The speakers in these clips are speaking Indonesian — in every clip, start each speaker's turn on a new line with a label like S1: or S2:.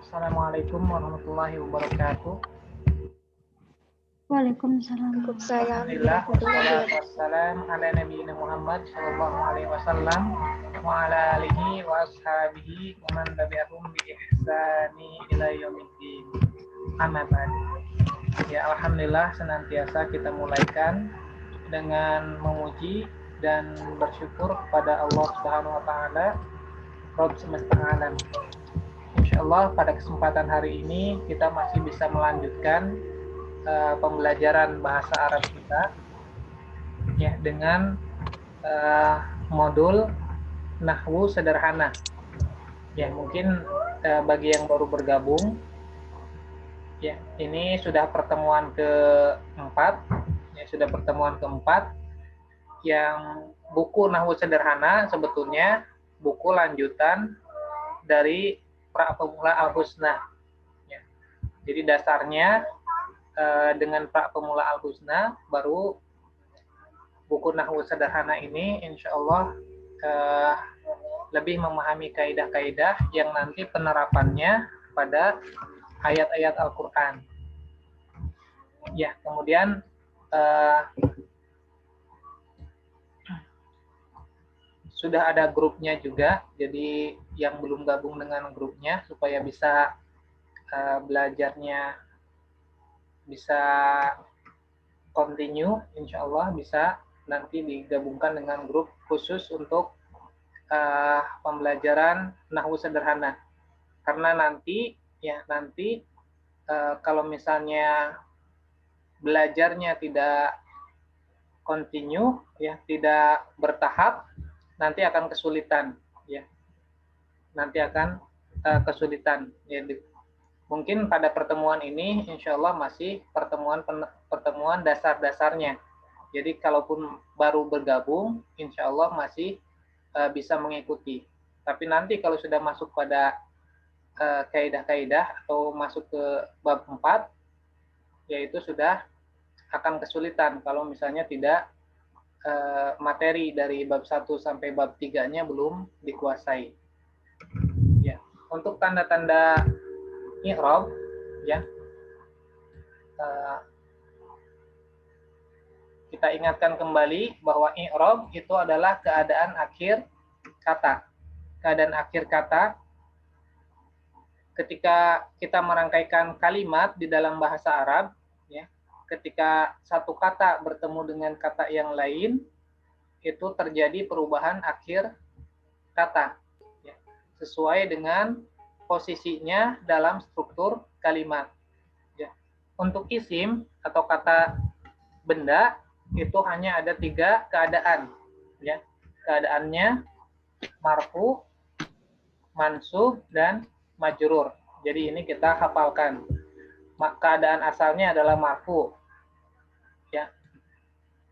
S1: Assalamualaikum warahmatullahi wabarakatuh.
S2: Waalaikumsalam.
S1: Alhamdulillah wassalam ala nabiyina Muhammad sallallahu alaihi wasallam wa ala alihi wa ashabihi wa man tabi'ahum bi ihsani ila yaumiddin. Amma ba'd. Ya, alhamdulillah senantiasa kita mulaikan dengan memuji dan bersyukur kepada Allah Subhanahu wa taala, Rabb semesta alam. Insyaallah pada kesempatan hari ini kita masih bisa melanjutkan pembelajaran bahasa Arab kita ya dengan modul nahwu sederhana. Ya, mungkin bagi yang baru bergabung ya, ini sudah pertemuan keempat ya, sudah pertemuan keempat yang buku nahwu sederhana sebetulnya buku lanjutan dari pra pemula al-husna ya. Jadi dasarnya dengan pra pemula al-husna, baru buku nahwu sederhana ini insya Allah lebih memahami kaidah-kaidah yang nanti penerapannya pada ayat-ayat Al-Quran. Ya, kemudian sudah ada grupnya juga, jadi yang belum gabung dengan grupnya supaya bisa belajarnya bisa continue, insya Allah bisa nanti digabungkan dengan grup khusus untuk pembelajaran nahwu sederhana. Karena nanti kalau misalnya belajarnya tidak continue ya, tidak bertahap, nanti akan kesulitan ya. Nanti akan kesulitan ya. Mungkin pada pertemuan ini insya Allah masih pertemuan dasar-dasarnya. Jadi kalaupun baru bergabung, insya Allah masih bisa mengikuti. Tapi nanti kalau sudah masuk pada kaidah-kaidah atau masuk ke bab 4, yaitu sudah akan kesulitan kalau misalnya tidak materi dari bab 1 sampai bab 3-nya belum dikuasai. Ya, untuk tanda-tanda i'rab ya, kita ingatkan kembali bahwa i'rab itu adalah keadaan akhir kata. Keadaan akhir kata ketika kita merangkaikan kalimat di dalam bahasa Arab ya, ketika satu kata bertemu dengan kata yang lain, itu terjadi perubahan akhir kata ya, sesuai dengan posisinya dalam struktur kalimat. Ya. Untuk isim atau kata benda itu hanya ada 3 keadaan. Ya. Keadaannya marfu, mansub, dan majrur. Jadi ini kita hafalkan. Keadaan asalnya adalah marfu. Ya.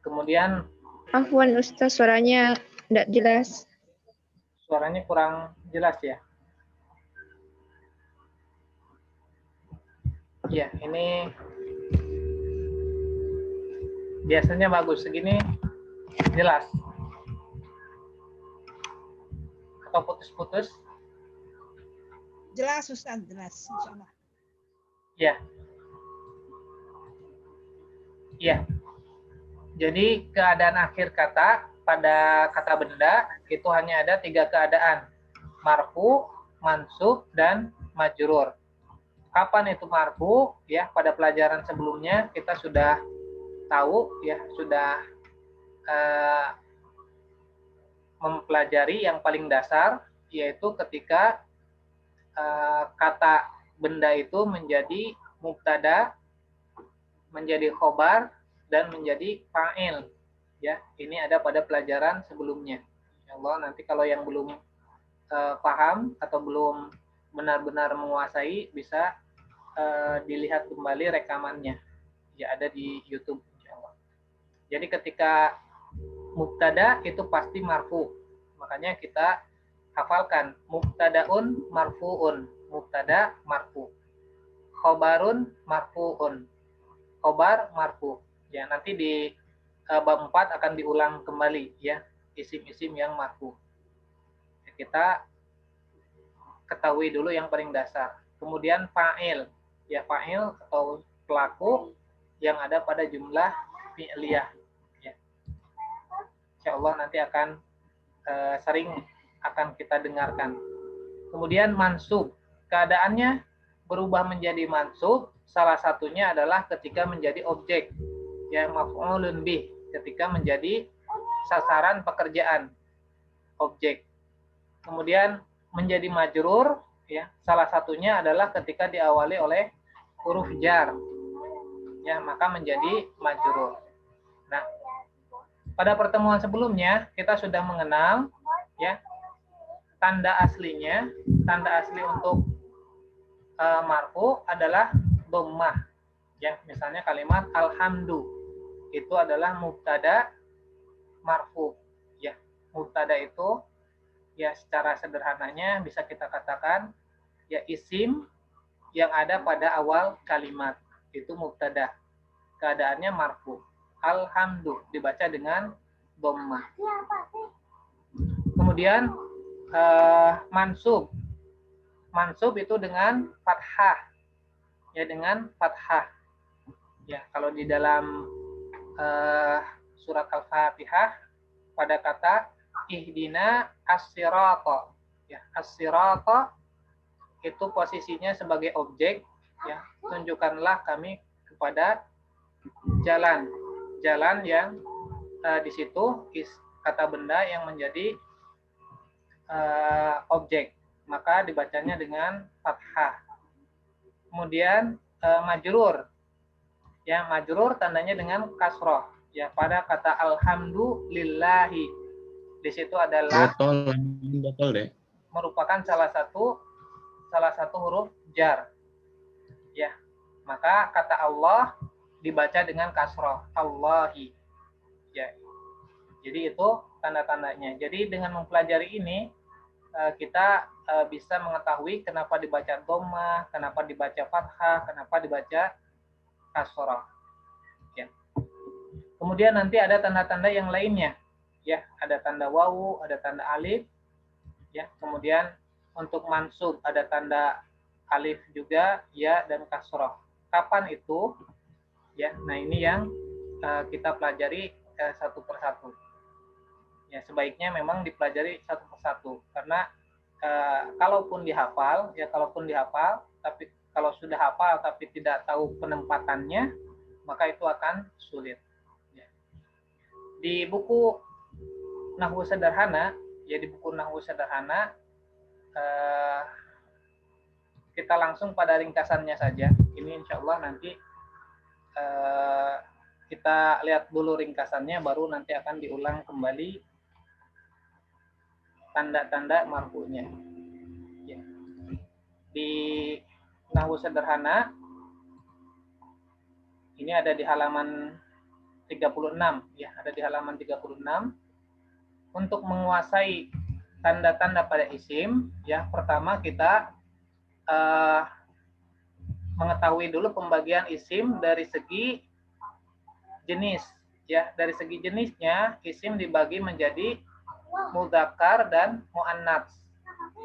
S1: Kemudian
S2: Afwan Ustaz, suaranya tidak jelas.
S1: Suaranya kurang jelas ya. Ya, ini biasanya bagus, segini jelas. Atau putus-putus?
S3: Jelas Ustaz, jelas insyaallah.
S1: Ya. Ya. Jadi keadaan akhir kata pada kata benda itu hanya ada 3 keadaan. Marfu, mansub, dan majrur. Kapan itu marfu? Ya, pada pelajaran sebelumnya kita sudah tahu ya, sudah mempelajari yang paling dasar, yaitu ketika kata benda itu menjadi mubtada, menjadi khobar, dan menjadi fa'il. Ya, ini ada pada pelajaran sebelumnya. Insyaallah nanti kalau yang belum paham atau belum benar-benar menguasai, bisa dilihat kembali rekamannya. Ya, ada di YouTube insyaallah. Jadi ketika mubtada itu pasti marfu. Makanya kita hafalkan mubtadaun marfuun, mubtada marfu. Khobarun marfuun, khobar marfu. Ya, nanti di bab 4 akan diulang kembali ya, isim-isim yang marfu. Kita ketahui dulu yang paling dasar. Kemudian fa'il, ya fa'il atau pelaku yang ada pada jumlah fi'liyah. Ya. Insya Allah nanti akan sering akan kita dengarkan. Kemudian mansub, keadaannya berubah menjadi mansub, salah satunya adalah ketika menjadi objek, ya maf'ulun bih, ketika menjadi sasaran pekerjaan, objek. Kemudian menjadi majrur, ya salah satunya adalah ketika diawali oleh huruf jar, ya maka menjadi majrur. Nah, pada pertemuan sebelumnya kita sudah mengenal ya tanda aslinya. Tanda asli untuk marfu adalah dhammah. Ya, misalnya kalimat alhamdu itu adalah mubtada marfu. Ya, mubtada itu ya secara sederhananya bisa kita katakan ya isim yang ada pada awal kalimat. Itu mubtada. Keadaannya marfu. Alhamdu dibaca dengan dhammah. Kemudian mansub. Mansub itu dengan fathah. Ya dengan fathah. Ya, kalau di dalam surat Al-Fatihah pada kata ihdina as-sirata. Ya, as-sirata itu posisinya sebagai objek, ya. Tunjukkanlah kami kepada jalan. Jalan yang di situ kata benda yang menjadi objek, maka dibacanya dengan fathah. Kemudian majrur, ya majrur tandanya dengan kasroh, ya pada kata alhamdulillahi. Di situ adalah merupakan salah satu huruf jar, ya maka kata Allah dibaca dengan kasroh, Allahi, ya. Jadi itu tanda-tandanya. Jadi dengan mempelajari ini kita bisa mengetahui kenapa dibaca dhammah, kenapa dibaca fathah, kenapa dibaca kasroh. Ya. Kemudian nanti ada tanda-tanda yang lainnya, ya ada tanda wawu, ada tanda alif, ya. Kemudian untuk mansub ada tanda alif juga, ya dan kasroh. Kapan itu? Ya, nah ini yang kita pelajari satu persatu. Ya, sebaiknya memang dipelajari satu persatu karena kalaupun dihafal, tapi kalau sudah hafal tapi tidak tahu penempatannya, maka itu akan sulit. Ya. Di buku Nahwu Sederhana, kita langsung pada ringkasannya saja. Ini insya Allah nanti kita lihat dulu ringkasannya, baru nanti akan diulang kembali tanda-tanda marfu'nya. Ya. Di Nahwu Sederhana ini ada di halaman 36, ya, ada di halaman 36. Untuk menguasai tanda-tanda pada isim, ya, pertama kita mengetahui dulu pembagian isim dari segi jenis, ya. Dari segi jenisnya, isim dibagi menjadi mudzakkar dan muannats,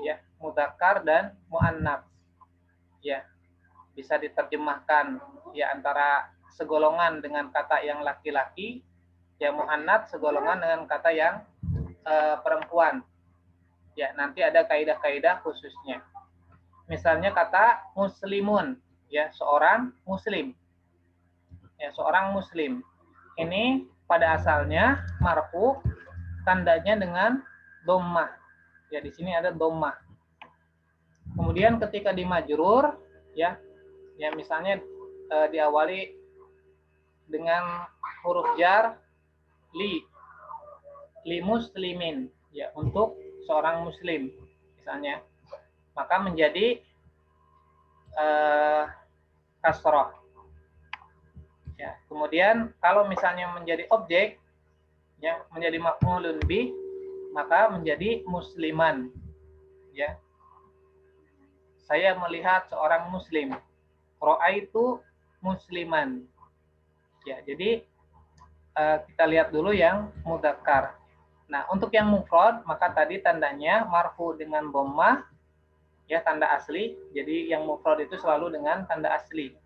S1: ya, mudzakkar dan muannats, ya, bisa diterjemahkan ya antara segolongan dengan kata yang laki-laki, ya muannats segolongan dengan kata yang perempuan, ya nanti ada kaidah-kaidah khususnya. Misalnya kata muslimun, ya seorang muslim, ya seorang muslim ini pada asalnya marfu, tandanya dengan dhammah. Ya di sini ada dhammah. Kemudian ketika di majrur, ya misalnya diawali dengan huruf jar li muslimin, ya untuk seorang muslim misalnya, maka menjadi kasroh. Ya, kemudian kalau misalnya menjadi objek, ya menjadi maf'ulun bih, maka menjadi musliman. Ya, saya melihat seorang muslim. Ra'aitu musliman. Ya, jadi kita lihat dulu yang mudzakkar. Nah, untuk yang mufrad, maka tadi tandanya marfu dengan dhammah, ya tanda asli. Jadi yang mufrad itu selalu dengan tanda asli.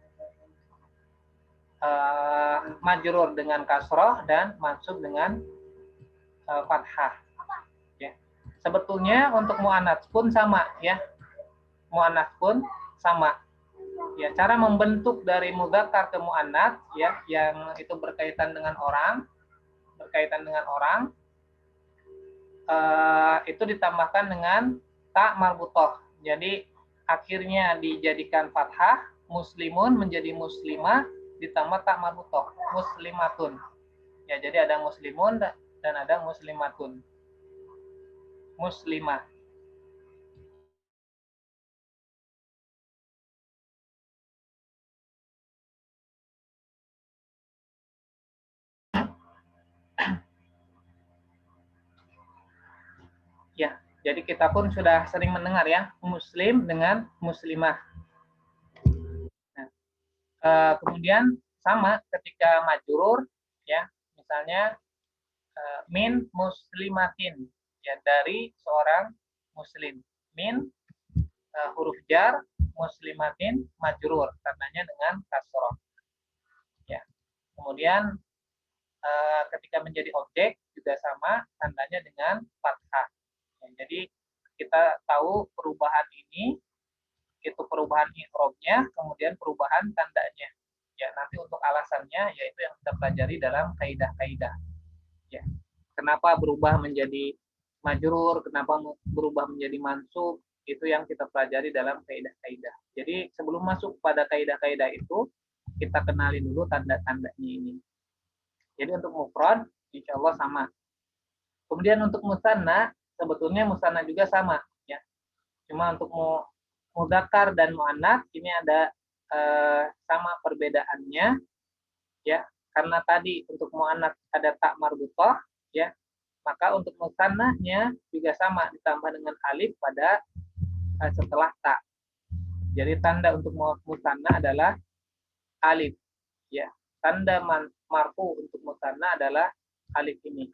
S1: Majrur dengan kasroh dan mansub dengan fathah. Ya. Sebetulnya untuk muannats pun sama, ya. Muannats pun sama. Ya, cara membentuk dari mudzakkar ke muannats, ya, yang itu berkaitan dengan orang, itu ditambahkan dengan ta marbutoh. Jadi akhirnya dijadikan fathah, muslimun menjadi muslimah, ditambah ta marbutoh, muslimatun. Ya, jadi ada muslimun dan ada muslimatun. Muslimah. Ya, jadi kita pun sudah sering mendengar ya, muslim dengan muslimah. Nah, kemudian sama ketika majrur, ya, misalnya min muslimatin, ya, dari seorang muslim. Min huruf jar, muslimatin majrur, tandanya dengan kasroh. Ya, kemudian ketika menjadi objek juga sama, tandanya dengan fathah. Ya, jadi kita tahu perubahan ini itu perubahan i'rabnya, kemudian perubahan tandanya. Ya, nanti untuk alasannya yaitu yang kita pelajari dalam kaidah-kaidah. Ya. Kenapa berubah menjadi majrur, kenapa berubah menjadi mansub, itu yang kita pelajari dalam kaidah-kaidah. Jadi sebelum masuk pada kaidah-kaidah itu, kita kenali dulu tanda-tandanya ini. Jadi untuk mufrad, insya Allah sama. Kemudian untuk musanna, sebetulnya musanna juga sama, ya. Cuma untuk mudzakkar dan muannats ini ada sama perbedaannya, ya. Karena tadi untuk muannats ada ta marbuthah, ya. Maka untuk musannahnya juga sama, ditambah dengan alif pada setelah ta. Jadi tanda untuk musanna adalah alif, ya. Tanda marfu untuk musanna adalah alif ini.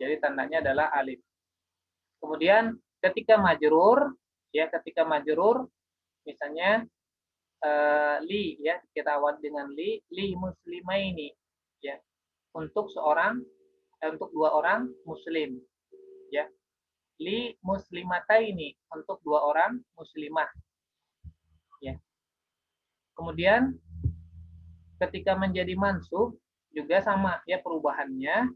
S1: Jadi tandanya adalah alif. Kemudian ketika majrur, ya, ketika majrur misalnya li, ya, kita awal dengan li muslimaini, ya, untuk dua orang muslim, ya. Li muslimataini, untuk dua orang muslimah, ya. Kemudian ketika menjadi mansub juga sama, ya, perubahannya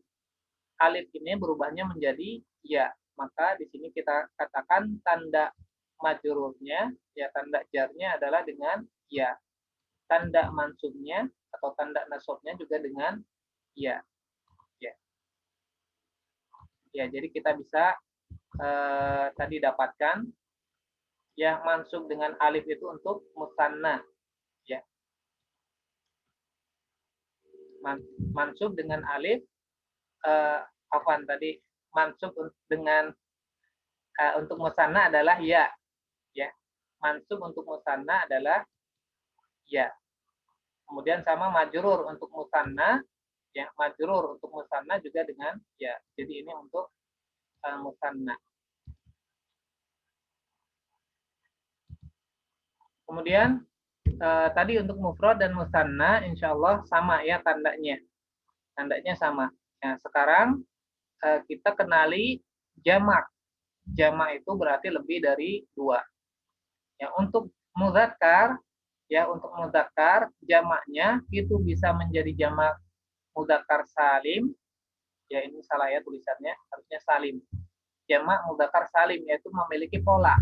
S1: alif ini berubahnya menjadi ya. Maka di sini kita katakan tanda majrurnya, ya, tanda jarnya adalah dengan ya. Tanda mansubnya atau tanda nasabnya juga dengan ya. Ya. Ya, jadi kita bisa tadi dapatkan ya, mansub dengan alif itu untuk musanna, ya. Mansub dengan alif apaan tadi? Mansub dengan untuk musanna adalah ya, ya. Mansub untuk musanna adalah ya. Kemudian sama majrur untuk musanna, ya, majrur untuk musanna juga dengan ya. Jadi ini untuk musanna. Kemudian tadi untuk mufrad dan musanna insya Allah sama, ya, tandanya. Tandanya sama. Nah, sekarang kita kenali jamak. Jamak itu berarti lebih dari 2. Ya, untuk mudzakkar, ya, untuk mudzakkar jamaknya itu bisa menjadi jamak mudzakkar salim. Ya, ini salah ya tulisannya, harusnya salim. Jamak mudzakkar salim yaitu memiliki pola.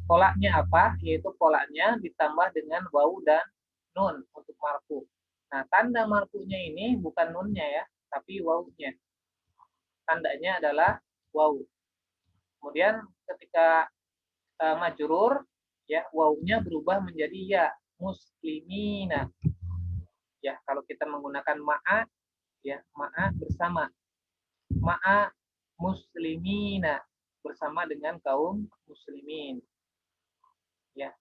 S1: Polanya apa? Yaitu polanya ditambah dengan wawu dan nun untuk marfu. Nah, tanda marfunya ini bukan nunnya, ya, tapi wawunya. Tandanya adalah wawu. Kemudian ketika majrur, ya, wawunya berubah menjadi ya, muslimina. Ya, kalau kita menggunakan ma'a, ya, ma'a bersama. Ma'a muslimina, bersama dengan kaum muslimin. Ya.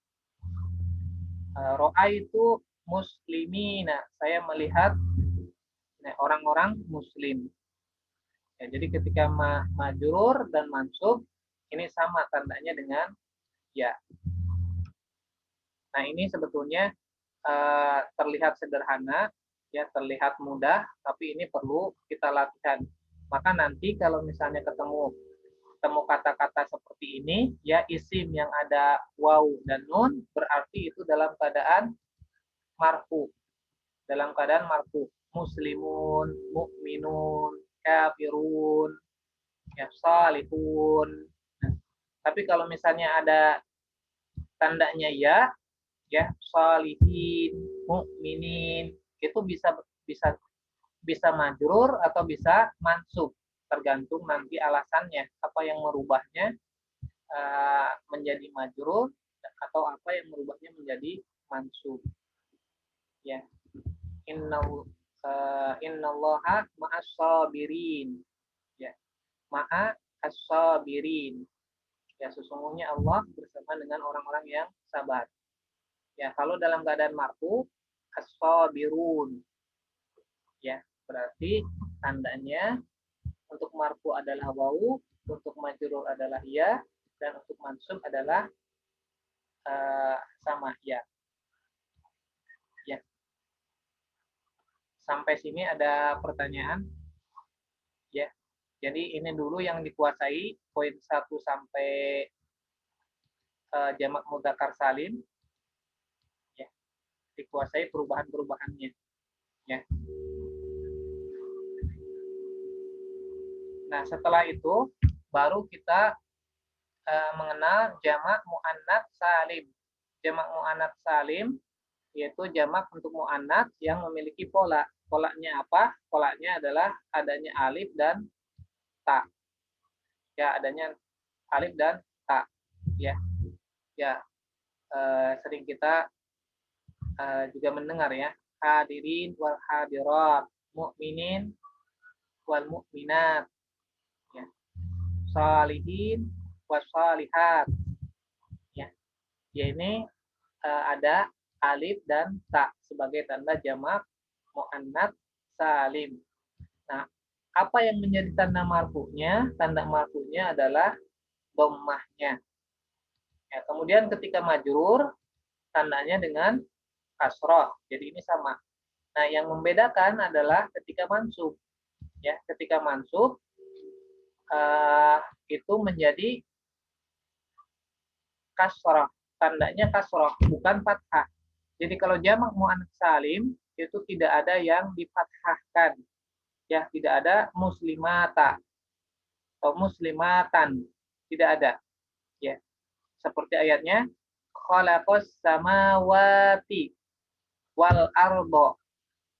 S1: Ro'a itu muslimina, saya melihat Nah, orang-orang muslim. Ya, jadi ketika majrur dan mansub ini sama tandanya dengan ya. Nah, ini sebetulnya terlihat sederhana, ya terlihat mudah, tapi ini perlu kita latihan. Maka nanti kalau misalnya ketemu kata-kata seperti ini, ya isim yang ada waw dan nun berarti itu dalam keadaan marfu. Dalam keadaan marfu. Muslimun, mukminun, kafirun, ya salihun. Nah, tapi kalau misalnya ada tandanya ya salihin, mukminin, itu bisa bisa bisa majrur atau bisa mansub, tergantung nanti alasannya apa yang merubahnya menjadi majrur atau apa yang merubahnya menjadi mansub. Ya, innallaha ma'as sabirin. Ya, ma'a as-sabirin. Ya, sesungguhnya Allah bersama dengan orang-orang yang sabar. Ya, kalau dalam keadaan marfu as-sabirun. Ya, berarti tandanya untuk marfu adalah wawu, untuk majrur adalah ya, dan untuk mansub adalah sama ya. Ya. Sampai sini ada pertanyaan? Ya. Jadi ini dulu yang dikuasai poin 1 sampai jamak mudzakkar salim. Ya. Dikuasai perubahan-perubahannya. Ya. Nah, setelah itu baru kita mengenal jamak muannats salim. Jamak muannats salim yaitu jamak untuk muannats yang memiliki pola. Polanya apa? Polanya adalah adanya alif dan ta. Ya, adanya alif dan ta. Ya. Ya. Sering kita juga mendengar ya. Hadirin wal hadirat, mukminin wal mukminat. Ya. Salihin wasalihat. Ya. Ya, ini ada alif dan ta sebagai tanda jamak muannats salim. Nah, apa yang menjadi tanda marfu'nya? Tanda marfu'nya adalah dhammahnya. Ya, kemudian ketika majrur tandanya dengan kasroh. Jadi ini sama. Nah, yang membedakan adalah ketika mansub. Ya, ketika mansub itu menjadi kasroh. Tandanya kasroh, bukan fathah. Jadi kalau jamak muannats salim itu tidak ada yang difathahkan. Ya, tidak ada muslimata atau muslimatan. Tidak ada. Ya. Seperti ayatnya khalaqas samawati wal ardo.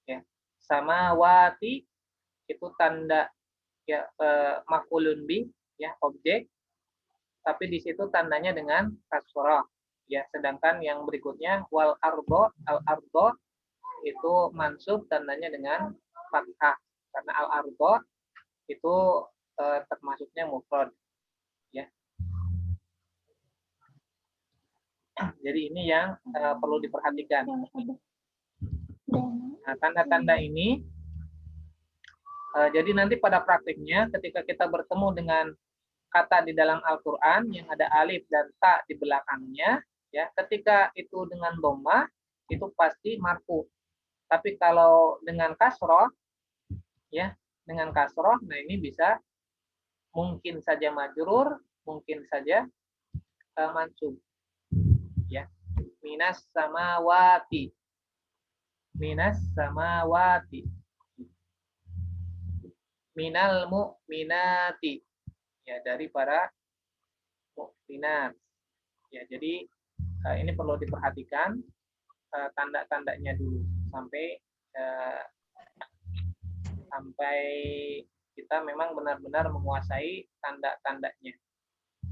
S1: Ya. Samawati itu tanda ya maf'ulun bih ya objek, tapi di situ tandanya dengan kasrah. Ya, sedangkan yang berikutnya wal ardo, al ardo itu mansub tandanya dengan fathah karena al ardo itu termasuknya mufrad. Ya. Jadi ini yang perlu diperhatikan. Nah, tanda-tanda ini jadi nanti pada praktiknya ketika kita bertemu dengan kata di dalam Al-Qur'an yang ada alif dan ta di belakangnya, ya, ketika itu dengan dhammah itu pasti marfu. Tapi kalau dengan kasroh, ya, dengan kasroh, nah ini bisa mungkin saja majrur, mungkin saja mansub. Ya, minas samawati, minas samawati, minal mu'minati, ya dari para mukminat. Ya, jadi ini perlu diperhatikan tanda-tandanya dulu sampai kita memang benar-benar menguasai tanda-tandanya.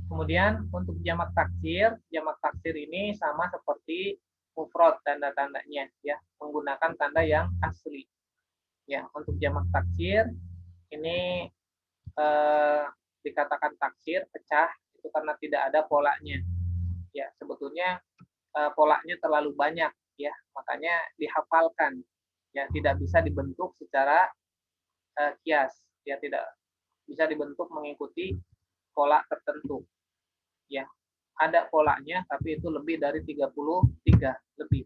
S1: Kemudian untuk jamak taksir ini sama seperti mufrad tanda-tandanya ya, menggunakan tanda yang asli. Ya, untuk jamak taksir ini dikatakan taksir pecah itu karena tidak ada polanya. Ya, sebetulnya polanya terlalu banyak ya, makanya dihafalkan. Ya, tidak bisa dibentuk secara kias, ya tidak bisa dibentuk mengikuti pola tertentu. Ya, ada polanya tapi itu lebih dari 33 lebih.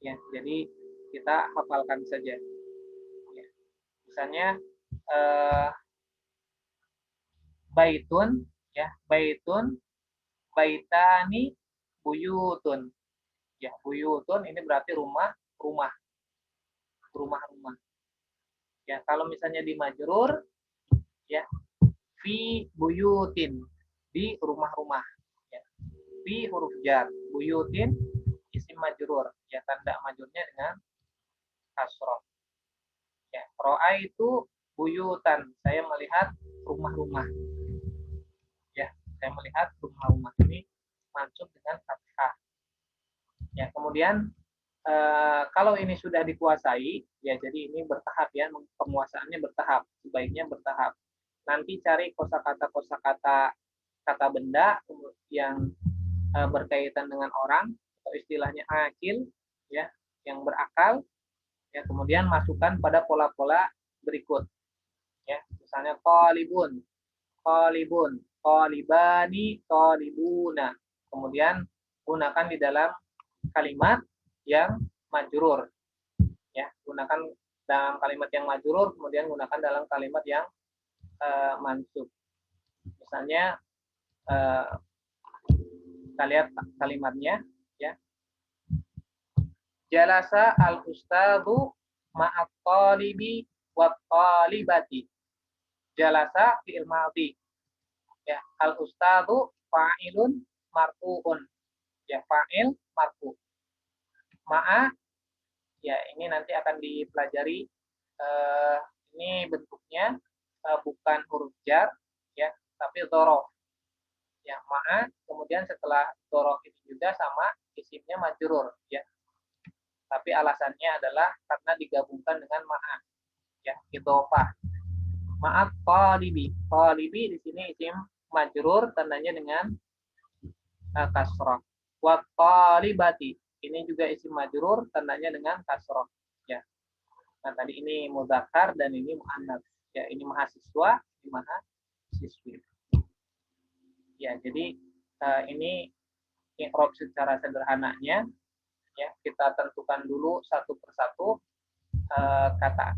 S1: Ya, jadi kita hafalkan saja. Ya. Misalnya baitun, ya, baitun, baitani, buyutun. Ya, buyutun ini berarti rumah, rumah. Rumah-rumah. Ya, kalau misalnya di majrur, ya, fi buyutin, di rumah-rumah. Ya. Fi huruf jar, buyutin isim majrur. Ya, tanda majrurnya dengan kasroh. Ya, ro'a itu buyutan. Saya melihat rumah-rumah. Ya, saya melihat rumah-rumah ini mansub dengan fathah. Ya, kemudian kalau ini sudah dikuasai, ya jadi ini bertahap ya, penguasaannya bertahap, sebaiknya bertahap. Nanti cari kosakata kata benda yang berkaitan dengan orang atau istilahnya akil, ya, yang berakal, ya kemudian masukkan pada pola-pola berikut, ya misalnya qalibun, qalibun, qalibani, qalibuna. Kemudian gunakan di dalam kalimat yang majrur, ya gunakan dalam kalimat yang majrur, kemudian gunakan dalam kalimat yang mansub. Misalnya kita lihat kalimatnya, ya, jalasa al ustadzu ma'at talibi wa talibati. Jalasa fi'il madhi, ya, al ustadzu fa'ilun marfu'un, ya fa'il marfu'. Ma'a, ya ini nanti akan dipelajari, ini bentuknya bukan huruf jar, ya tapi dzorof, ya ma'a, kemudian setelah dzorof ini juga sama isimnya majrur, ya tapi alasannya adalah karena digabungkan dengan ma'a, ya idhofah. Ma'at talibi, talibi di sini isim majrur tandanya dengan kasrah. Wa talibati, ini juga isim majrur tandanya dengan kasrah, ya. Nah, tadi ini mudzakkar dan ini muannats. Ya, ini mahasiswa, ini mahasiswi. Ya, jadi ini i'rab secara sederhananya, ya. Kita tentukan dulu satu persatu kata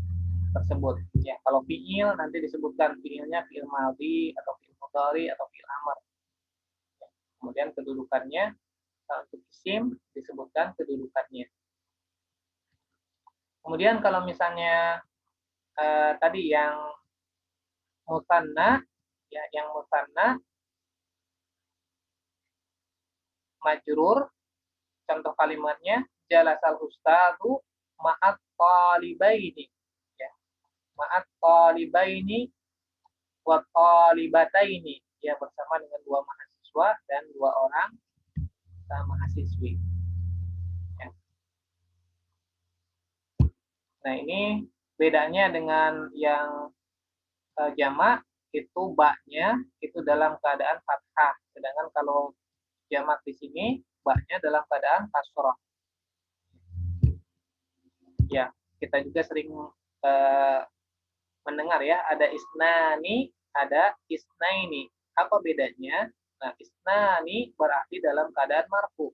S1: tersebut. Ya, kalau fi'il nanti disebutkan fi'ilnya fi'il madhi atau fi'il mudhari atau fi'il amr. Ya, kemudian kedudukannya untuk isim disebutkan kedudukannya. Kemudian kalau misalnya tadi yang musanna, ya yang musanna majrur, contoh kalimatnya jalasal ustadzu ma'at talibaini, ya ma'at talibaini wa talibataini, ya bersama dengan dua mahasiswa dan dua orang mahasiswi. Ya. Nah, ini bedanya dengan yang jamak, itu baknya itu dalam keadaan fathah, sedangkan kalau jamak di sini baknya dalam keadaan kasroh. Ya, kita juga sering mendengar ya, ada isnani, ada isnaini. Apa bedanya? Nah, isnani berarti dalam keadaan marfu.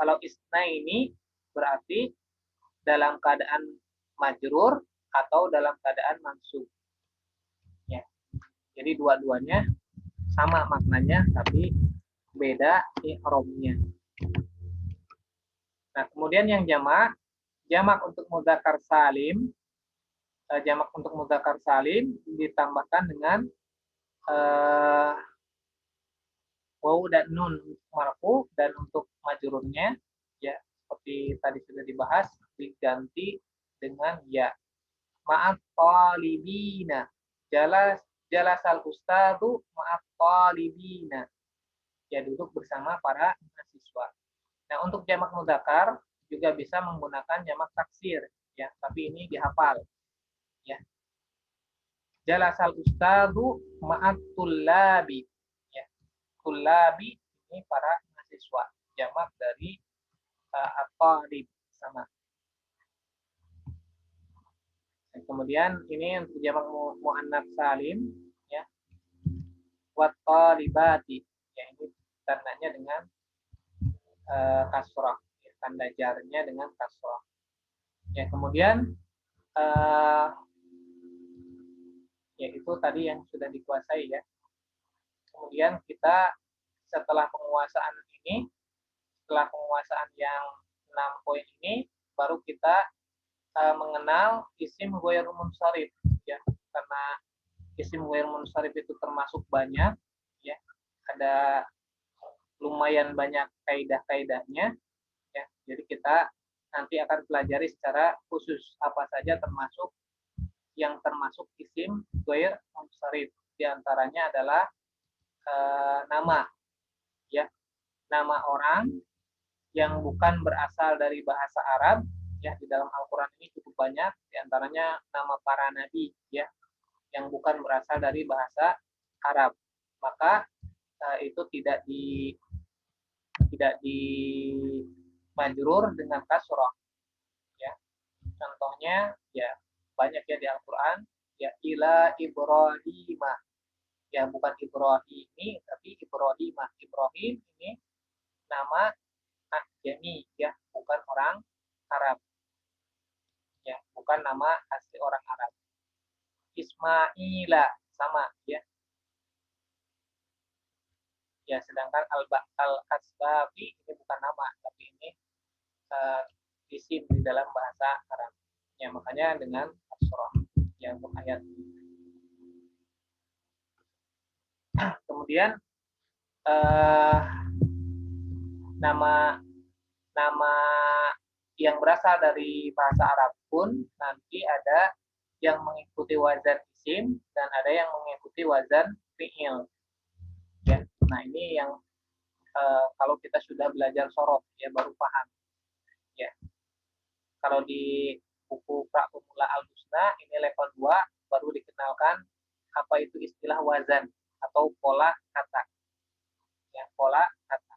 S1: Kalau isnaini berarti dalam keadaan majrur atau dalam keadaan mansub. Ya. Jadi dua-duanya sama maknanya tapi beda i'rabnya. Nah, kemudian yang jamak untuk mudzakkar salim, jamak untuk mudzakkar salim ditambahkan dengan waw dan nun marfu, dan untuk majrurnya ya seperti tadi sudah dibahas diganti dengan ya. Ma'at talibina, jalasal ustadzu ma'at talibina, ya duduk bersama para mahasiswa. Nah, untuk jamak mudzakkar juga bisa menggunakan jamak taksir, ya tapi ini dihafal, ya. Jalasal ustadzu ma'at tullabi, ya tullabi ini para mahasiswa, jamak dari at-talib sama. Kemudian ini untuk jamak muannats salim, ya, wat talibati, ya, ini tandanya dengan kasrah, ya, tanda jarnya dengan kasrah. Ya, kemudian ya itu tadi yang sudah dikuasai, ya. Kemudian kita setelah penguasaan ini, setelah penguasaan yang 6 poin ini, baru kita mengenal isim ghair munsharif, ya, karena isim ghair munsharif itu termasuk banyak, ya, ada lumayan banyak kaidah-kaidahnya, ya. Jadi kita nanti akan pelajari secara khusus apa saja termasuk yang termasuk isim ghair munsharif. Di antaranya adalah nama, ya, nama orang yang bukan berasal dari bahasa Arab, ya, di dalam Al-Qur'an ini cukup banyak, di antaranya nama para nabi, ya, yang bukan berasal dari bahasa Arab. Maka itu tidak di majrur dengan kasrah, ya. Contohnya, ya, banyak ya di Al-Qur'an, ya, ila Ibrahim, ya, bukan Ibrahimi tapi Ibrahimah. Ibrahim ini nama Ajami, ya, bukan orang Arab, ya, bukan nama asli orang Arab. Ismaila sama, ya. Ya, sedangkan al-asbabi ini bukan nama, tapi ini isim di dalam bahasa Arab. Ya, makanya dengan kasrah, ya, untuk ayat. Kemudian nama yang berasal dari bahasa Arab pun nanti ada yang mengikuti wazan isim dan ada yang mengikuti wazan fi'il. Ya, nah ini yang kalau kita sudah belajar sorof, ya, baru paham. Ya, kalau di buku pra pemula Al-Husna ini level 2 baru dikenalkan apa itu istilah wazan atau pola kata, ya, pola kata.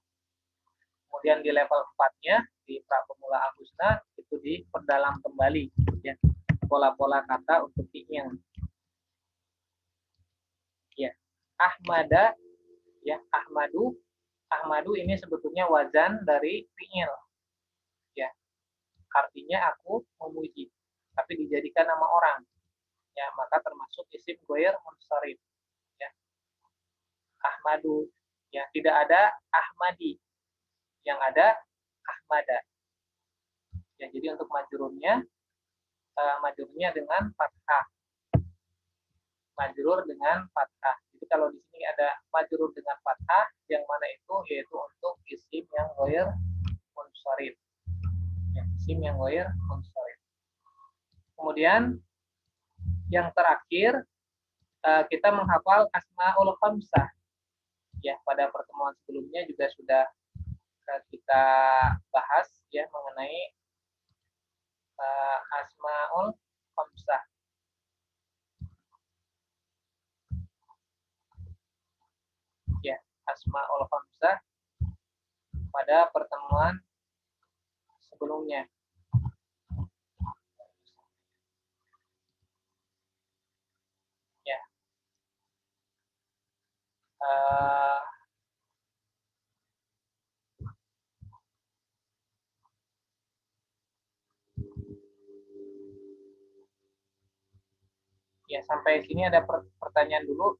S1: Kemudian di level 4-nya di pra pemula Al-Husna itu diperdalam kembali, ya, pola-pola kata untuk fi'il. Ya, Ahmada, ya, Ahmadu ini sebetulnya wazan dari fi'il, ya, artinya aku memuji, tapi dijadikan nama orang, ya, maka termasuk isim ghair munsharif, ya. Ahmadu, ya, tidak ada Ahmadi, yang ada Ahmada, ya. Jadi untuk majrurnya dengan fathah, majrur dengan fathah. Jadi kalau di sini ada majrur dengan fathah, yang mana itu yaitu untuk isim yang ghair munsharif, ya, isim yang ghair munsharif. Kemudian yang terakhir kita menghafal asmaul khamsah, ya. Pada pertemuan sebelumnya juga sudah kita bahas, ya, mengenai asmaul khamsah. Ya, asmaul khamsah pada pertemuan sebelumnya. Ya. Ya, sampai sini ada pertanyaan dulu.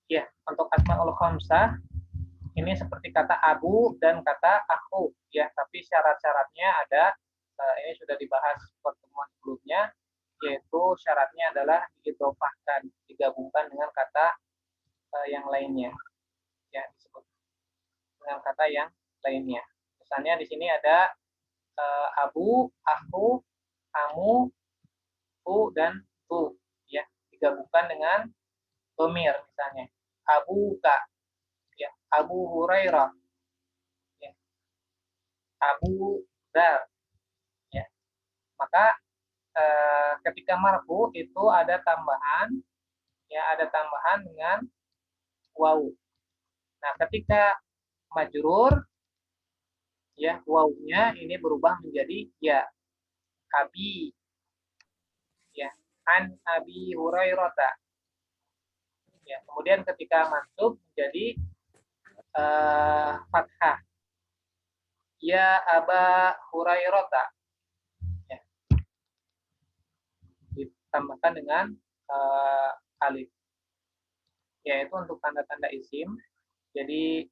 S1: Ya, untuk asmaul khamsah ini seperti kata abu dan kata aku, ya, tapi syarat-syaratnya ada, ini sudah dibahas pertemuan sebelumnya, yaitu syaratnya adalah diidhofahkan, digabungkan dengan kata yang lainnya, ya, disebut dengan kata yang lainnya. Misalnya di sini ada abu, aku, kamu, ku, dan tu, ya, digabungkan dengan domir, misalnya Abu Ka, ya, Abu Hurairah, ya, Abu Dar, ya. Maka ketika marfu itu ada tambahan, ya ada tambahan dengan waw. Nah, ketika majrur, ya wawnya ini berubah menjadi ya. Abi, ya, an Abi Hurairah. Ya, kemudian ketika mansub menjadi fathah. Ya Aba Hurairah. Ya. Ditambahkan dengan alif. Yaitu untuk tanda-tanda isim. Jadi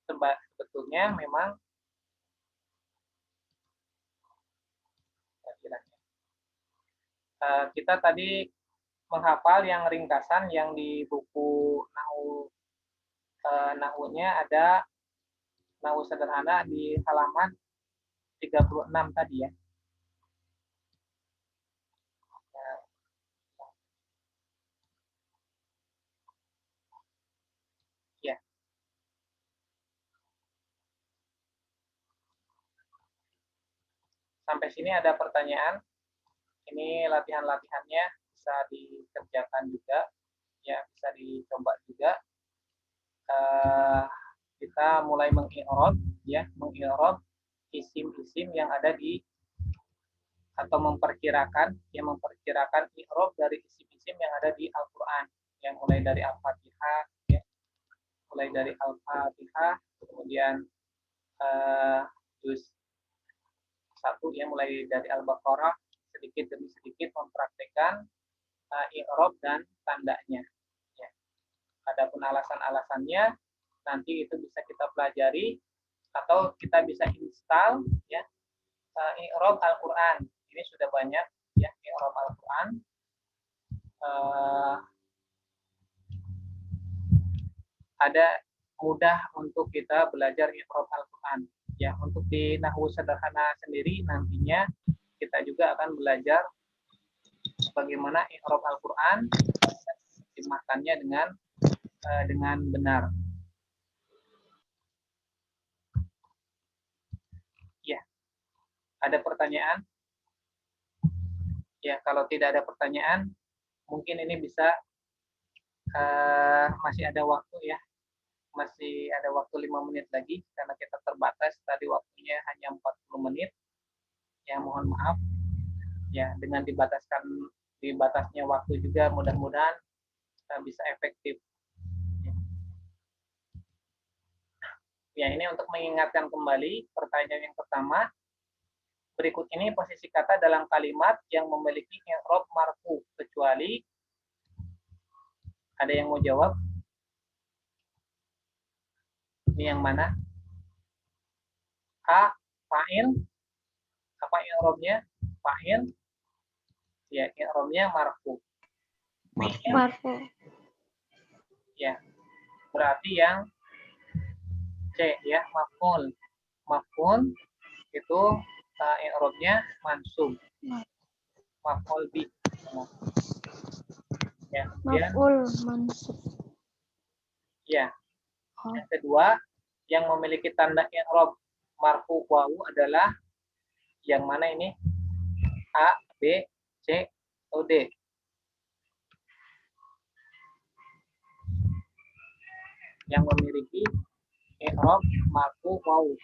S1: sebetulnya memang kita tadi menghafal yang ringkasan yang di buku Nahwu-nya ada Nahwu sederhana di halaman 36 tadi ya. Ya. Sampai sini ada pertanyaan? Ini latihan-latihannya bisa dikerjakan juga, ya bisa dicoba juga. Kita mulai mengi'rab, ya mengi'rab isim-isim yang ada di atau memperkirakan i'rab dari isim-isim yang ada di Al-Qur'an, yang mulai dari Al-Fatihah, ya, mulai dari Al-Fatihah, kemudian juz 1 ya mulai dari Al-Baqarah, sedikit demi sedikit mempraktikkan i'rab dan tandanya. Ya. Adapun alasan-alasannya nanti itu bisa kita pelajari atau kita bisa install ya i'rab Al-Qur'an. Ini sudah banyak ya i'rab Al-Qur'an. Ada mudah untuk kita belajar i'rab Al-Qur'an. Ya, untuk di Nahwu sederhana sendiri nantinya kita juga akan belajar bagaimana i'rab Al-Qur'an dimakannya dengan benar. Ya. Ada pertanyaan? Ya, kalau tidak ada pertanyaan, mungkin ini bisa masih ada waktu ya. Masih ada waktu 5 menit lagi karena kita terbatas tadi waktunya hanya 40 menit. Ya, mohon maaf. Ya, dengan dibatasnya waktu juga mudah-mudahan bisa efektif. Ya, ini untuk mengingatkan kembali pertanyaan yang pertama. Berikut ini posisi kata dalam kalimat yang memiliki i'rab marfu kecuali ada yang mau jawab? Ini yang mana? A, fa'il. Apa i'rabnya? Fa'il. Ya, i'rabnya marfu.
S2: Marfu.
S1: Ya. Berarti yang C ya, maf'ul. Maf'ul itu i'rabnya mansub. Maf'ul bi. Ya, kemudian
S2: Maf'ul mansub.
S1: ya. Yang kedua, yang memiliki tanda i'rab marfu wawu adalah yang mana ini? A, B, C, atau D? Yang memiliki i'rab marfu wawu.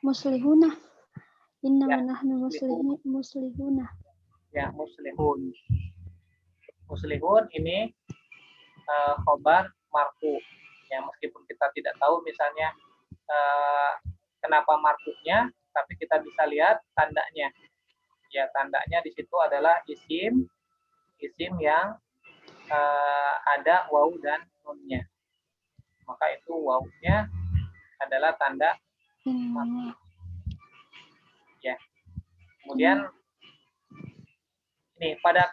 S2: Muslihuna. Innama nahnu muslihuna.
S1: Ya, muslihun. Muslihun ini khobar marfu. Ya, meskipun kita tidak tahu misalnya kenapa marfunya, tapi kita bisa lihat tandanya. Ya, tandanya di situ adalah isim yang ada wawu dan nunnya. Maka itu wawunya adalah tanda marfu. Ya. Kemudian nih pada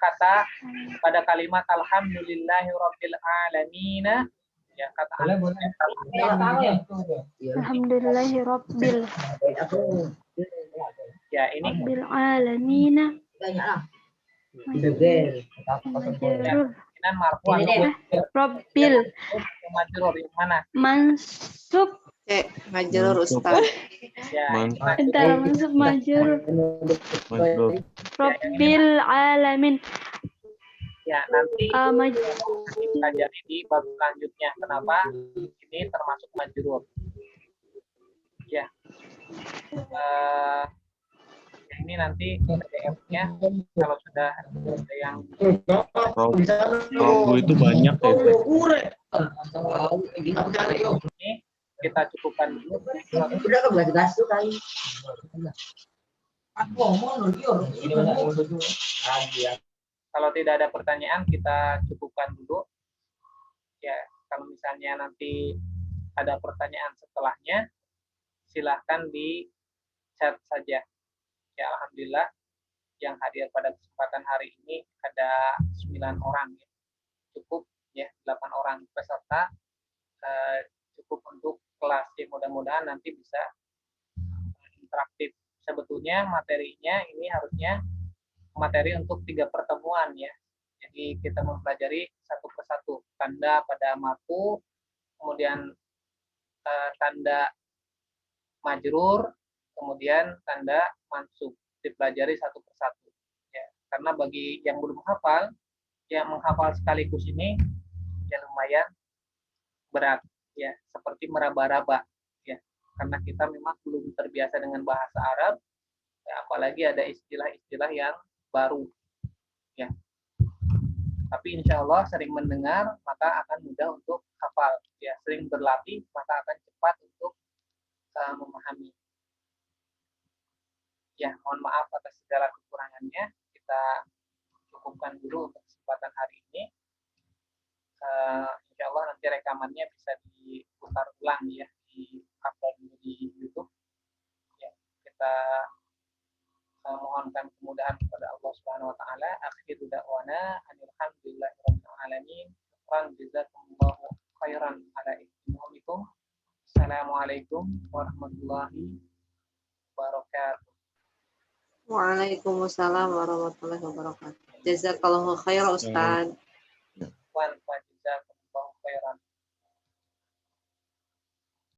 S1: kalimat alhamdulillahirabbil alamin ya kata
S2: Alhamdulillahirabbil
S1: ya ini
S2: bil alamin.
S1: marfu
S2: Rabbil
S1: majrur yang mana?
S2: mansub
S4: Majrur
S5: Masuk.
S4: Ustaz.
S1: Ya, ini
S5: Mantap.
S1: masuk.
S6: Antara masuk majur.
S5: Masuk.
S6: Rabbil alamin.
S1: Ya, nanti
S6: Majur.
S1: pelajari di bab selanjutnya. Kenapa? Ini termasuk majrur. Ya. Ini nanti PDF-nya kalau sudah ada yang
S5: Robu itu banyak ya.
S1: ini kita cukupkan dulu. Kalau tidak ada pertanyaan kita cukupkan dulu. Ya, kalau misalnya nanti ada pertanyaan setelahnya, silahkan di chat saja. Ya, alhamdulillah yang hadir pada kesempatan hari ini ada 9 orang ya. Cukup ya, 8 orang peserta cukup untuk kelas ya, mudah-mudahan nanti bisa interaktif. Sebetulnya materinya ini harusnya materi untuk 3 pertemuan ya. Jadi kita mempelajari satu persatu tanda pada marfu, kemudian tanda majrur, kemudian tanda mansub, dipelajari satu persatu ya. Karena bagi yang belum hafal, yang menghafal sekaligus ini ya lumayan berat ya, seperti meraba-raba ya. Karena kita memang belum terbiasa dengan bahasa Arab ya, apalagi ada istilah-istilah yang baru ya. Tapi insya Allah sering mendengar maka akan mudah untuk hafal ya, sering berlatih maka akan cepat untuk memahami. Ya, mohon maaf atas segala kekurangannya. Kita cukupkan dulu untuk kesempatan hari ini. Insya Allah nanti rekamannya bisa diputar ulang ya, di-upload di YouTube. Ya, kita mohonkan kemudahan kepada Allah Subhanahu wa taala. Akhiru da'wana alhamdulillahirabbil alamin. Jazakumullahu khairan ala ihtimamikum. Assalamualaikum warahmatullahi wabarakatuh.
S4: Waalaikumsalam warahmatullahi wabarakatuh. Jazakallahu khairan Ustaz.